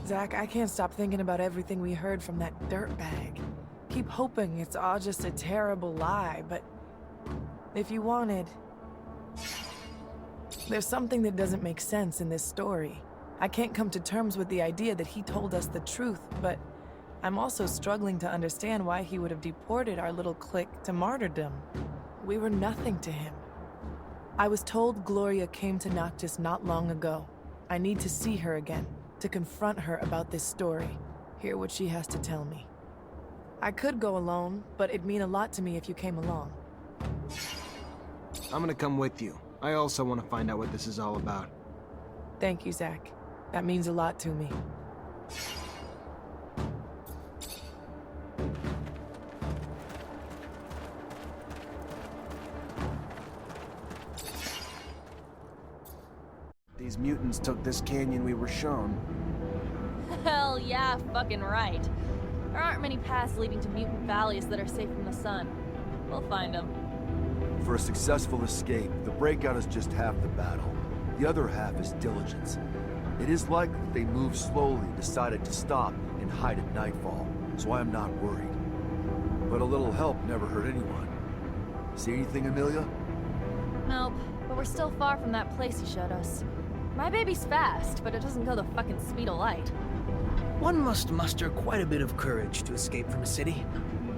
Zach, I can't stop thinking about everything we heard from that dirtbag. Keep hoping it's all just a terrible lie, but if you wanted... There's something that doesn't make sense in this story. I can't come to terms with the idea that he told us the truth, but I'm also struggling to understand why he would have deported our little clique to martyrdom. We were nothing to him. I was told Gloria came to Noctis not long ago. I need to see her again, to confront her about this story, hear what she has to tell me. I could go alone, but it'd mean a lot to me if you came along. I'm gonna come with you. I also want to find out what this is all about. Thank you, Zach. That means a lot to me. These mutants took this canyon we were shown. Hell yeah, fucking right. There aren't many paths leading to mutant valleys that are safe from the sun. We'll find them. For a successful escape, the breakout is just half the battle. The other half is diligence. It is likely they moved slowly and decided to stop and hide at nightfall, so I am not worried. But a little help never hurt anyone. See anything, Amelia? Nope, but we're still far from that place he showed us. My baby's fast, but it doesn't go the fucking speed of light. One must muster quite a bit of courage to escape from a city,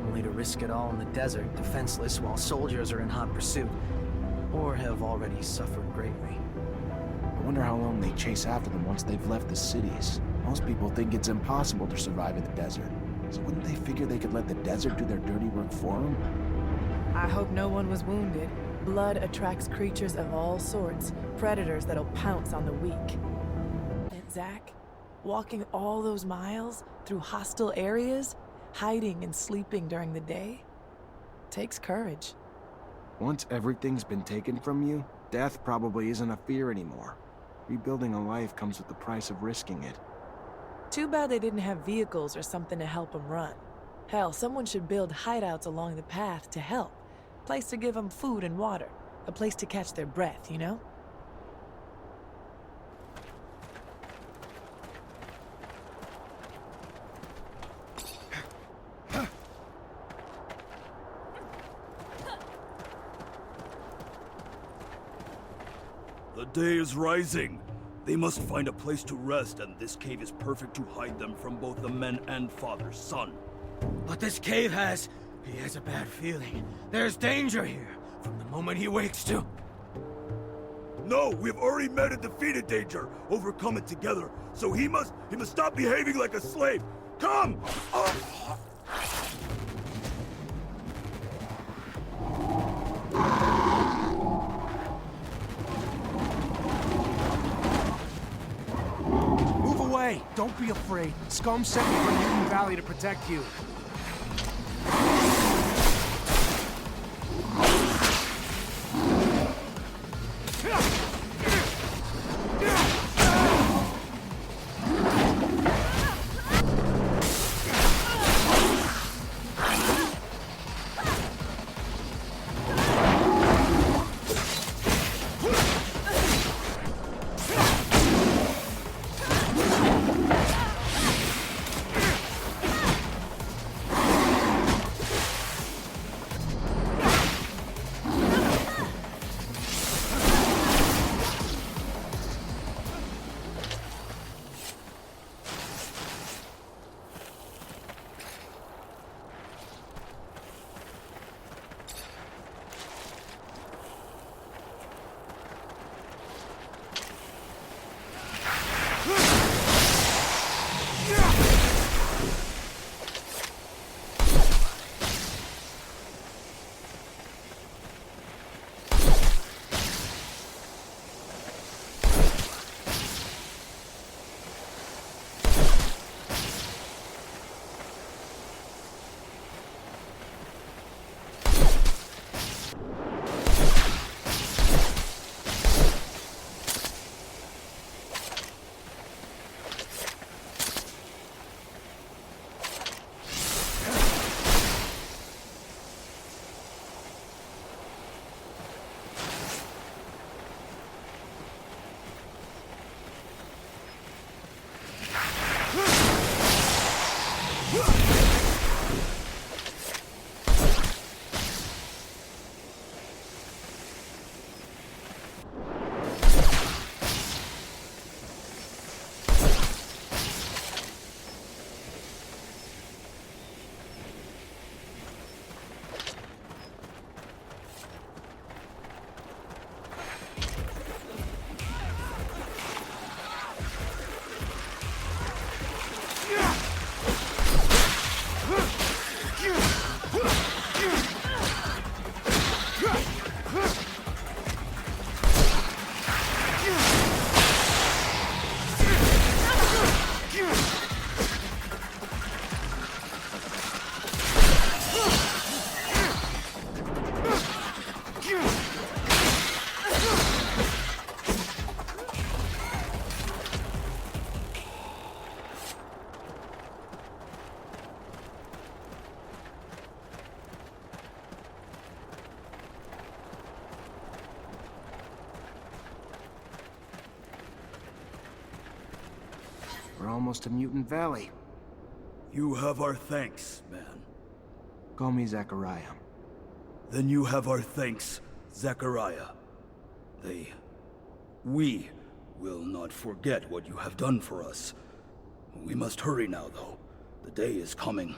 only to risk it all in the desert, defenseless while soldiers are in hot pursuit, or have already suffered greatly. I wonder how long they chase after them once they've left the cities. Most people think it's impossible to survive in the desert. So wouldn't they figure they could let the desert do their dirty work for them? I hope no one was wounded. Blood attracts creatures of all sorts, predators that'll pounce on the weak. And Zach, walking all those miles through hostile areas, hiding and sleeping during the day, takes courage. Once everything's been taken from you, death probably isn't a fear anymore. Rebuilding a life comes with the price of risking it. Too bad they didn't have vehicles or something to help them run. Hell, someone should build hideouts along the path to help. A place to give them food and water. A place to catch their breath, you know? The day is rising. They must find a place to rest, and this cave is perfect to hide them from both the men and father's son. But this cave he has a bad feeling. There's danger here, from the moment he wakes to... No, we've already met and defeated danger, overcome it together. So he must stop behaving like a slave. Come! Move away! Don't be afraid. Scum sent me from Mutant Valley to protect you. We're almost to Mutant Valley. You have our thanks, man. Call me Zachariah. Then you have our thanks, Zachariah. We will not forget what you have done for us. We must hurry now, though. The day is coming.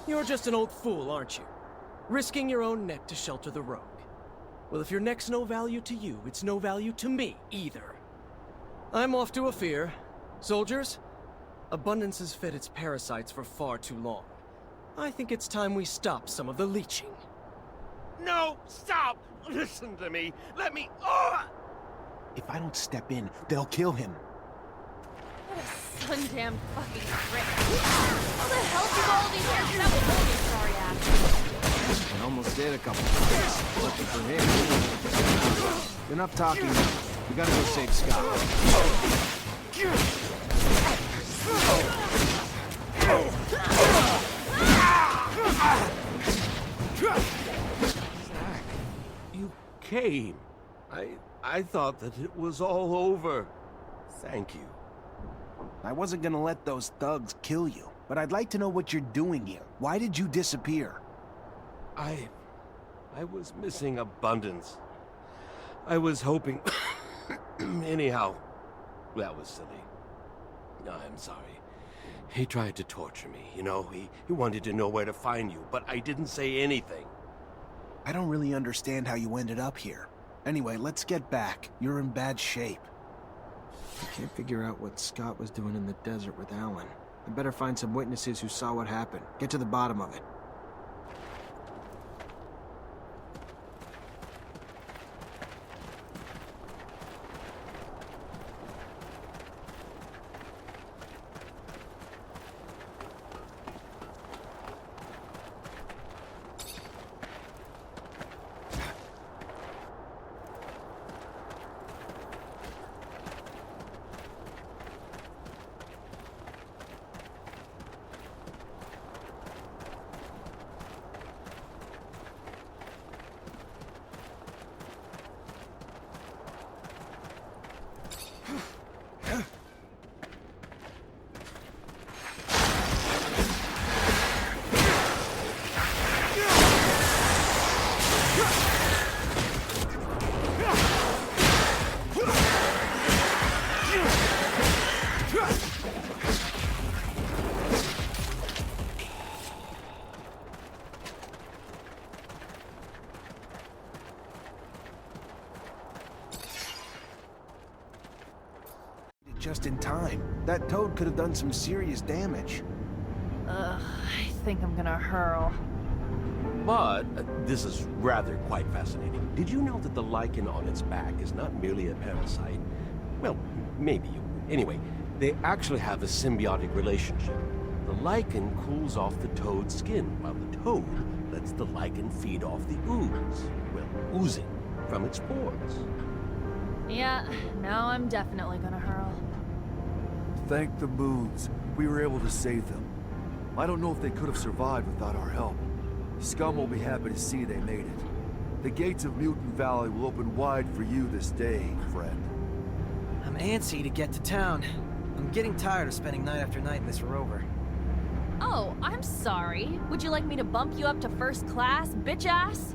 You're just an old fool, aren't you? Risking your own neck to shelter the rogue. Well, if your neck's no value to you, it's no value to me either. I'm off to Afir. Soldiers, Abundance has fed its parasites for far too long. I think it's time we stop some of the leeching. No! Stop! Listen to me! Let me... If I don't step in, they'll kill him. What a sun-damned fucking prick. How the hell did all these years that was holding sorry ass? I almost did a couple times. Looking for him. Enough talking now. We gotta go save Scott. You came. I thought that it was all over. Thank you. I wasn't gonna let those thugs kill you, but I'd like to know what you're doing here. Why did you disappear? I was missing abundance. I was hoping... Anyhow, that was silly. I'm sorry. He tried to torture me, you know? He wanted to know where to find you, but I didn't say anything. I don't really understand how you ended up here. Anyway, let's get back. You're in bad shape. I can't figure out what Scott was doing in the desert with Alan. I better find some witnesses who saw what happened. Get to the bottom of it. Just in time. That toad could have done some serious damage. Ugh, I think I'm gonna hurl. But this is rather quite fascinating. Did you know that the lichen on its back is not merely a parasite? Well, maybe you... Anyway, they actually have a symbiotic relationship. The lichen cools off the toad's skin, while the toad lets the lichen feed off the ooze. Well, oozing from its pores. Yeah, now I'm definitely gonna hurl. Thank the moons. We were able to save them. I don't know if they could have survived without our help. Scum will be happy to see they made it. The gates of Mutant Valley will open wide for you this day, friend. I'm antsy to get to town. I'm getting tired of spending night after night in this rover. Oh, I'm sorry. Would you like me to bump you up to first class, bitch ass?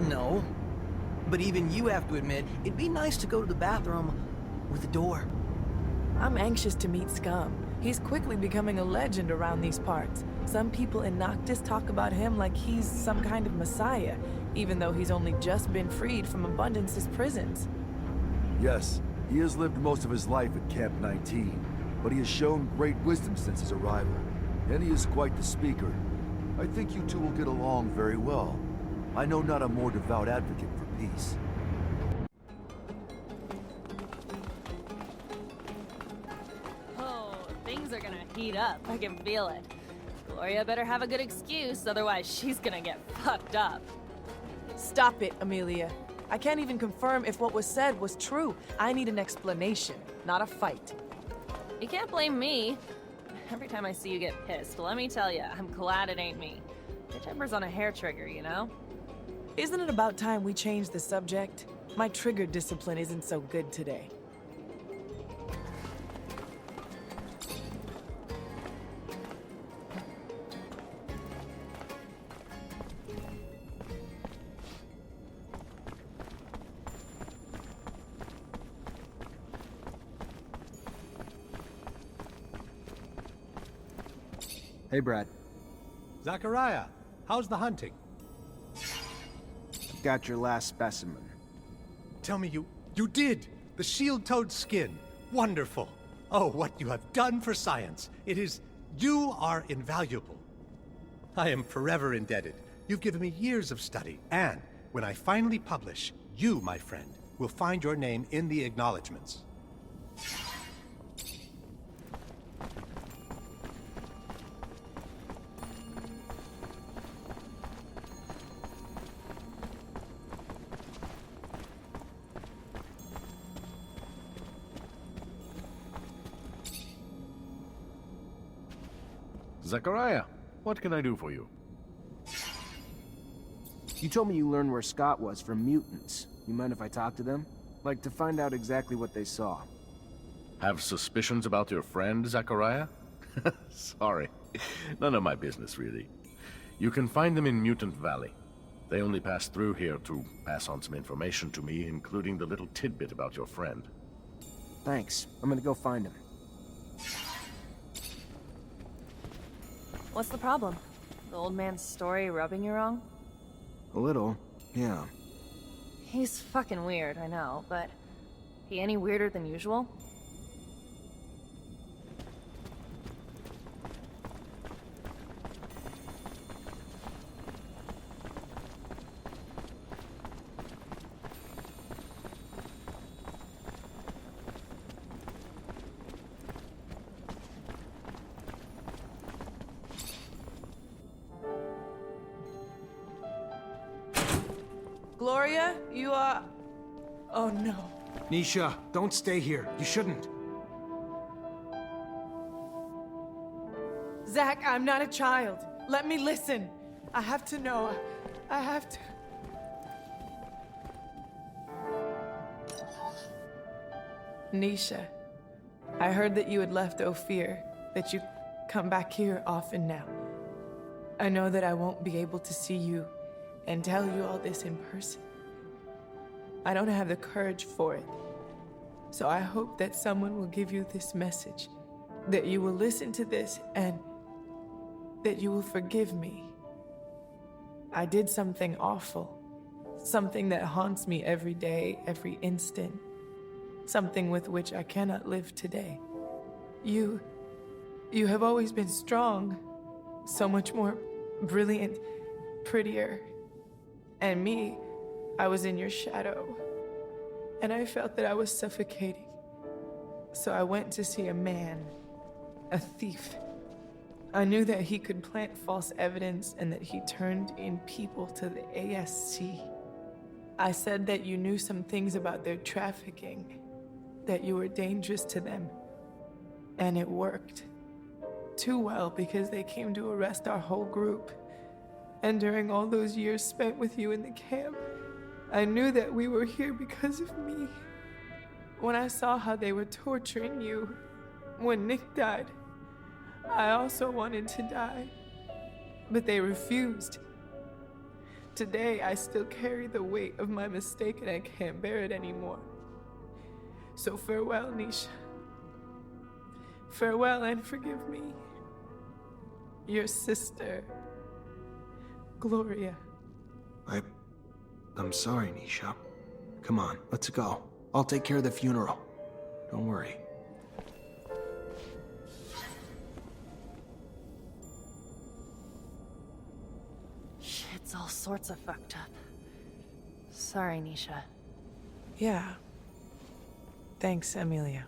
No. But even you have to admit, it'd be nice to go to the bathroom with a door. I'm anxious to meet Scum. He's quickly becoming a legend around these parts. Some people in Noctis talk about him like he's some kind of messiah, even though he's only just been freed from Abundance's prisons. Yes, he has lived most of his life at Camp 19, but he has shown great wisdom since his arrival, and he is quite the speaker. I think you two will get along very well. I know not a more devout advocate for peace. Oh, things are gonna heat up. I can feel it. Gloria better have a good excuse, otherwise she's gonna get fucked up. Stop it, Amelia. I can't even confirm if what was said was true. I need an explanation, not a fight. You can't blame me. Every time I see you get pissed, let me tell you, I'm glad it ain't me. Your temper's on a hair trigger, you know? Isn't it about time we change the subject? My trigger discipline isn't so good today. Hey, Brad. Zachariah, how's the hunting? Got your last specimen. Tell me you did! The shield toad skin. Wonderful. Oh, what you have done for science. You are invaluable. I am forever indebted. You've given me years of study, and when I finally publish, you, my friend, will find your name in the acknowledgements. Zachariah, what can I do for you? You told me you learned where Scott was from mutants. You mind if I talk to them? Like to find out exactly what they saw. Have suspicions about your friend, Zachariah? Sorry. None of my business, really. You can find them in Mutant Valley. They only passed through here to pass on some information to me, including the little tidbit about your friend. Thanks. I'm gonna go find him. What's the problem? The old man's story rubbing you wrong? A little, yeah. He's fucking weird, I know, but he any weirder than usual? Gloria, you are... Oh no. Nisha, don't stay here. You shouldn't. Zach, I'm not a child. Let me listen. I have to know. I have to... Nisha, I heard that you had left Ophir, that you come back here often now. I know that I won't be able to see you and tell you all this in person. I don't have the courage for it. So I hope that someone will give you this message, that you will listen to this and that you will forgive me. I did something awful, something that haunts me every day, every instant, something with which I cannot live today. You have always been strong, so much more brilliant, prettier. And me, I was in your shadow, and I felt that I was suffocating. So I went to see a man, a thief. I knew that he could plant false evidence and that he turned in people to the ASC. I said that you knew some things about their trafficking, that you were dangerous to them, and it worked. Too well, because they came to arrest our whole group. And during all those years spent with you in the camp, I knew that we were here because of me. When I saw how they were torturing you, when Nick died, I also wanted to die, but they refused. Today, I still carry the weight of my mistake and I can't bear it anymore. So farewell, Nisha. Farewell and forgive me. Your sister, Gloria. I'm sorry, Nisha. Come on, let's go. I'll take care of the funeral. Don't worry. Shit's all sorts of fucked up. Sorry, Nisha. Yeah. Thanks, Amelia.